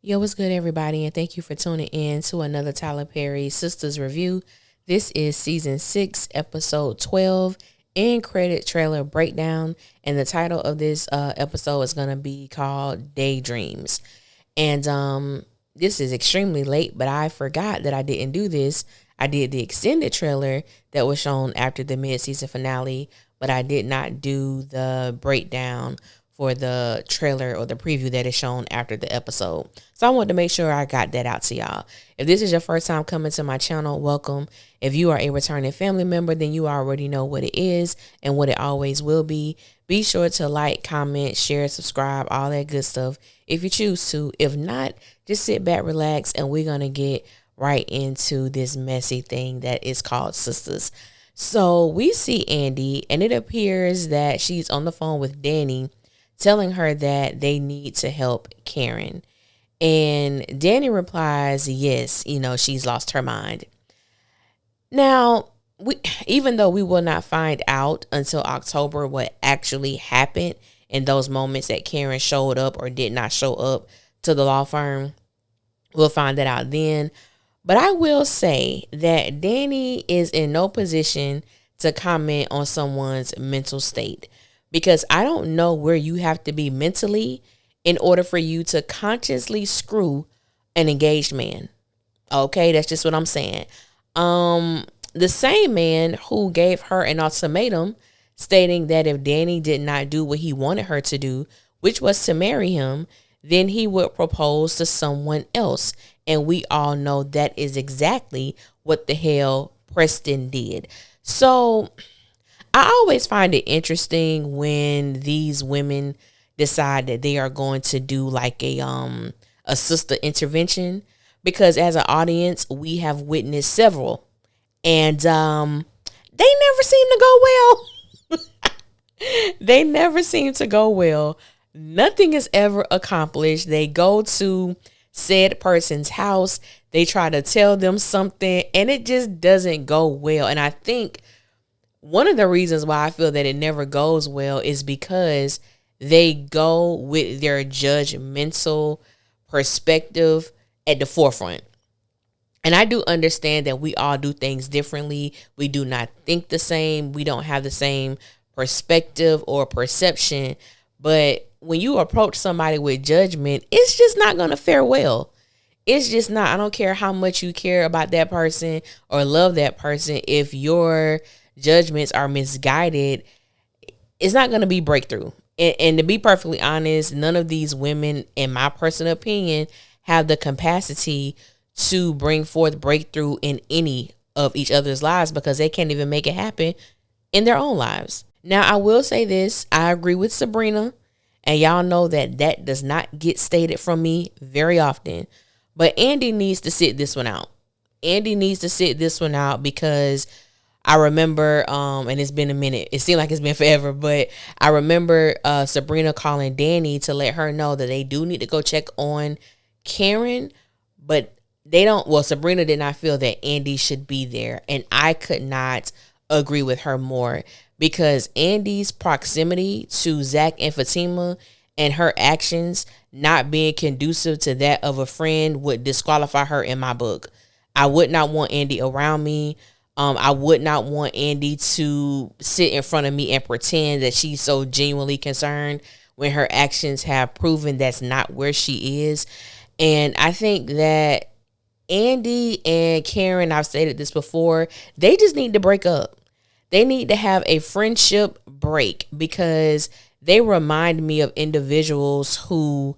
Yo, what's good, everybody? And thank you for tuning in to another Tyler Perry Sisters review. This is season 6, episode 12, end credit trailer breakdown. And the title of this episode is going to be called Daydreams. And this is extremely late, but I forgot that I didn't do this. I did the extended trailer that was shown after the mid-season finale, but I did not do the breakdown for the trailer or the preview that is shown after the episode. So I wanted to make sure I got that out to y'all. If this is your first time coming to my channel, welcome. If you are a returning family member, then you already know what it is and what it always will be. Be sure to like, comment, share, subscribe, all that good stuff if you choose to. If not, just sit back, relax, and we're going to get right into this messy thing that is called Sisters. So we see Andy, and it appears that she's on the phone with Danny, telling her that they need to help Karen. And Danny replies, yes, she's lost her mind. Now, even though we will not find out until October what actually happened in those moments that Karen showed up or did not show up to the law firm, we'll find that out then. But I will say that Danny is in no position to comment on someone's mental state, because I don't know where you have to be mentally in order for you to consciously screw an engaged man. Okay, that's just what I'm saying. The same man who gave her an ultimatum stating that if Danny did not do what he wanted her to do, which was to marry him, then he would propose to someone else. And we all know that is exactly what the hell Preston did. So I always find it interesting when these women decide that they are going to do like a sister intervention, because as an audience, we have witnessed several, and they never seem to go well. They never seem to go well. Nothing is ever accomplished. They go to said person's house, they try to tell them something, and it just doesn't go well. And I think one of the reasons why I feel that it never goes well is because they go with their judgmental perspective at the forefront. And I do understand that we all do things differently. We do not think the same. We don't have the same perspective or perception. But when you approach somebody with judgment, it's just not going to fare well. It's just not. I don't care how much you care about that person or love that person. If your judgments are misguided, it's not going to be breakthrough. And to be perfectly honest, none of these women, in my personal opinion, have the capacity to bring forth breakthrough in any of each other's lives, because they can't even make it happen in their own lives. Now, I will say this. I agree with Sabrina, and y'all know that that does not get stated from me very often. But Andy needs to sit this one out. Andy needs to sit this one out, because I remember, and it's been a minute. It seemed like it's been forever, but I remember Sabrina calling Danny to let her know that they do need to go check on Karen, but they don't. Well, Sabrina did not feel that Andy should be there, and I could not agree with her more, because Andy's proximity to Zach and Fatima and her actions not being conducive to that of a friend would disqualify her in my book. I would not want Andy around me. I would not want Andy to sit in front of me and pretend that she's so genuinely concerned when her actions have proven that's not where she is. And I think that Andy and Karen, I've stated this before, they just need to break up. They need to have a friendship break, because they remind me of individuals who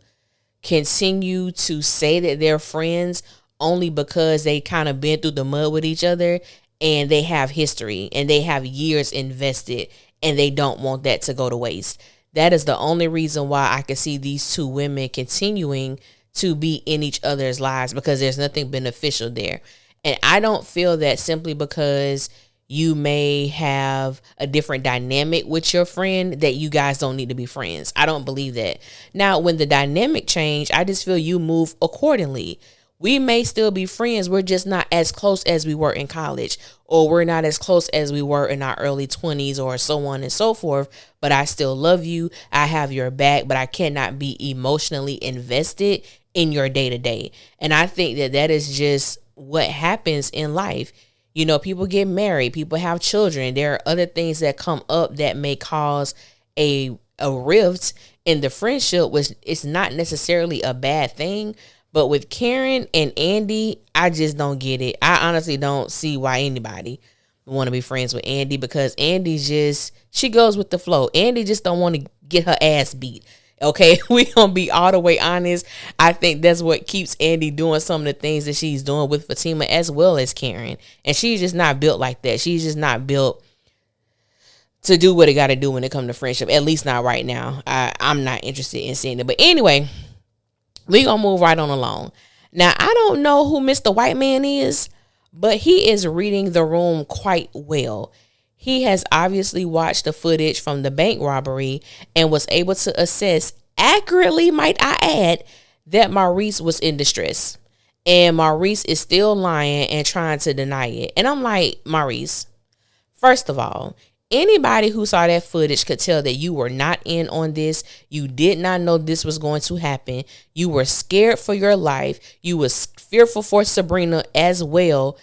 continue to say that they're friends only because they kind of been through the mud with each other, and they have history and they have years invested, and they don't want that to go to waste. That is the only reason why I can see these two women continuing to be in each other's lives, because there's nothing beneficial there. And I don't feel that simply because you may have a different dynamic with your friend that you guys don't need to be friends. I don't believe that. Now, when the dynamic change, I just feel you move accordingly. We may still be friends. We're just not as close as we were in college, or we're not as close as we were in our early 20s, or so on and so forth. But I still love you. I have your back, but I cannot be emotionally invested in your day to day. And I think that that is just what happens in life. You know, people get married, people have children. There are other things that come up that may cause a rift in the friendship, which is not necessarily a bad thing. But with Karen and Andy, I just don't get it. I honestly don't see why anybody want to be friends with Andy, because Andy just, she goes with the flow. Andy just don't want to get her ass beat. Okay, we gonna be all the way honest. I think that's what keeps Andy doing some of the things that she's doing with Fatima as well as Karen. And she's just not built like that. She's just not built to do what it got to do when it comes to friendship. At least not right now. I'm not interested in seeing it. But anyway, we gonna move right on along. Now, I don't know who Mr. Whiteman is, but he is reading the room quite well. He has obviously watched the footage from the bank robbery and was able to assess accurately, might I add, that Maurice was in distress. And Maurice is still lying and trying to deny it. And I'm like, Maurice, first of all, anybody who saw that footage could tell that you were not in on this. You did not know this was going to happen. You were scared for your life. You was fearful for Sabrina as well.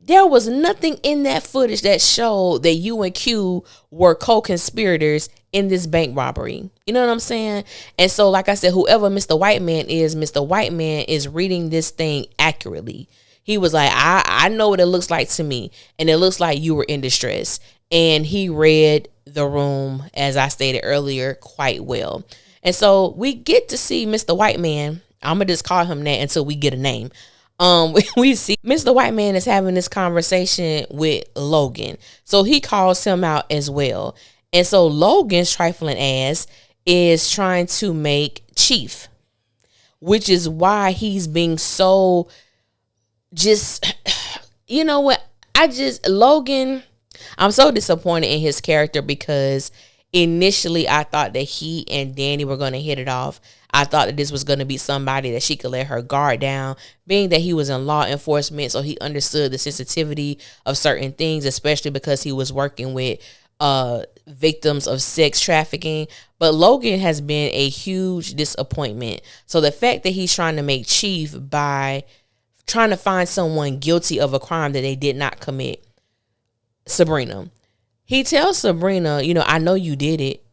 There was nothing in that footage that showed that you and Q were co-conspirators in this bank robbery. You know what I'm saying? And so, like I said, whoever Mr. Whiteman is reading this thing accurately. He was like, I know what it looks like to me. And it looks like you were in distress. And he read the room, as I stated earlier, quite well. And so we get to see Mr. Whiteman. I'm going to just call him that until we get a name. We see Mr. Whiteman is having this conversation with Logan. So he calls him out as well. And so Logan's trifling ass is trying to make Chief, which is why he's being so just, you know what? Logan, I'm so disappointed in his character, because initially I thought that he and Danny were going to hit it off. I thought that this was going to be somebody that she could let her guard down, being that he was in law enforcement, so he understood the sensitivity of certain things, especially because he was working with victims of sex trafficking. But Logan has been a huge disappointment. So the fact that he's trying to make Chief by trying to find someone guilty of a crime that they did not commit, Sabrina. He tells Sabrina, you know, I know you did it.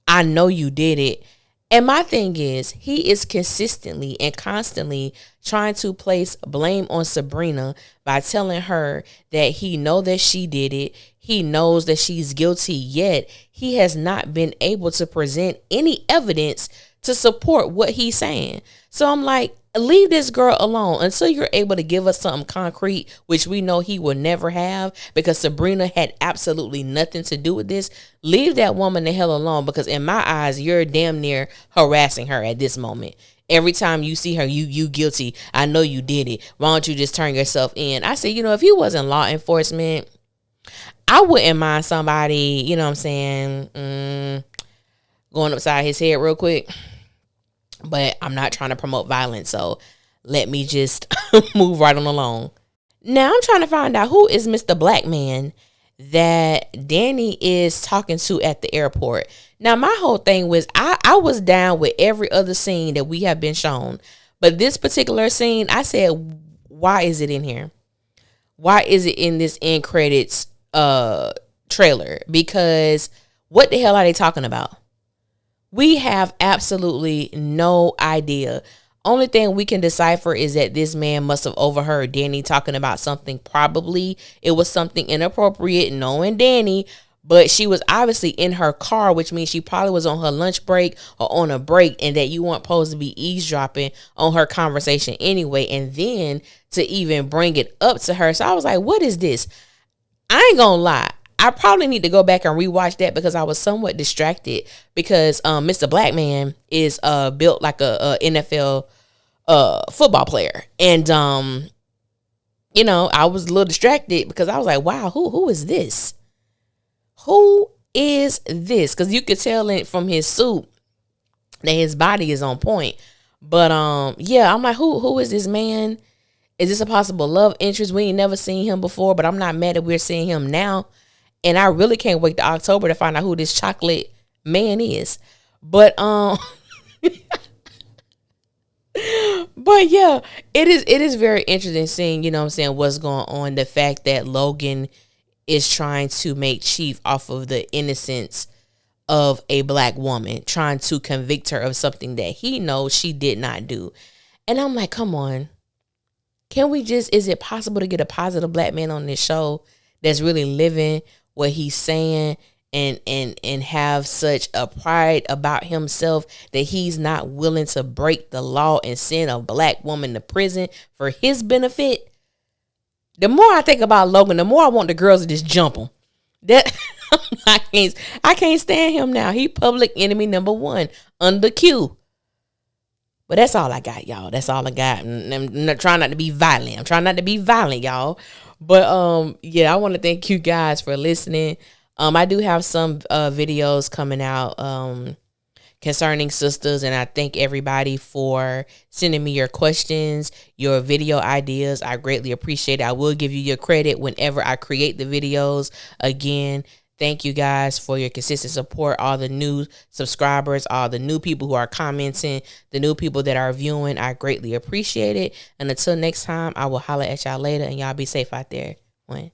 I know you did it. And my thing is, he is consistently and constantly trying to place blame on Sabrina by telling her that he know that she did it. He knows that she's guilty, yet he has not been able to present any evidence to support what he's saying. So I'm like, leave this girl alone until you're able to give us something concrete, which we know he will never have, because Sabrina had absolutely nothing to do with this. Leave that woman the hell alone, because in my eyes, you're damn near harassing her at this moment. Every time you see her, you guilty. I know you did it. Why don't you just turn yourself in? I say, you know, if he wasn't law enforcement, I wouldn't mind somebody, you know what I'm saying, going upside his head real quick. But I'm not trying to promote violence, so let me just move right on along. Now I'm trying to find out who is Mr. Blackman that Danny is talking to at the airport. Now, my whole thing was I was down with every other scene that we have been shown. But this particular scene, I said, why is it in here? Why is it in this end credits trailer? Because what the hell are they talking about? We have absolutely no idea. Only thing we can decipher is that this man must have overheard Danny talking about something. Probably it was something inappropriate, knowing Danny, but she was obviously in her car, which means she probably was on her lunch break or on a break, and that you weren't supposed to be eavesdropping on her conversation anyway. And then to even bring it up to her. So I was like, what is this? I ain't gonna lie. I probably need to go back and rewatch that, because I was somewhat distracted, because Mr. Blackman is built like a NFL football player. And you know, I was a little distracted because I was like, wow, who is this? Who is this? Because you could tell from his suit that his body is on point. But yeah, I'm like, who is this man? Is this a possible love interest? We ain't never seen him before, but I'm not mad that we're seeing him now. And I really can't wait to October to find out who this chocolate man is. But but yeah, it is very interesting seeing, you know what I'm saying, what's going on. The fact that Logan is trying to make Chief off of the innocence of a black woman, trying to convict her of something that he knows she did not do. And I'm like, come on. Can we just, is it possible to get a positive black man on this show that's really living what he's saying and have such a pride about himself that he's not willing to break the law and send a black woman to prison for his benefit? The more I think about Logan, the more I want the girls to just jump him. That I can't stand him now. He public enemy number one under Q. But that's all I got, y'all. That's all I got. I'm not trying not to be violent. I'm trying not to be violent, y'all. But yeah, I want to thank you guys for listening. I do have some videos coming out concerning Sistas, and I thank everybody for sending me your questions, your video ideas. I greatly appreciate it. I will give you your credit whenever I create the videos. Again, thank you guys for your consistent support, all the new subscribers, all the new people who are commenting, the new people that are viewing. I greatly appreciate it. And until next time, I will holler at y'all later, and y'all be safe out there. One.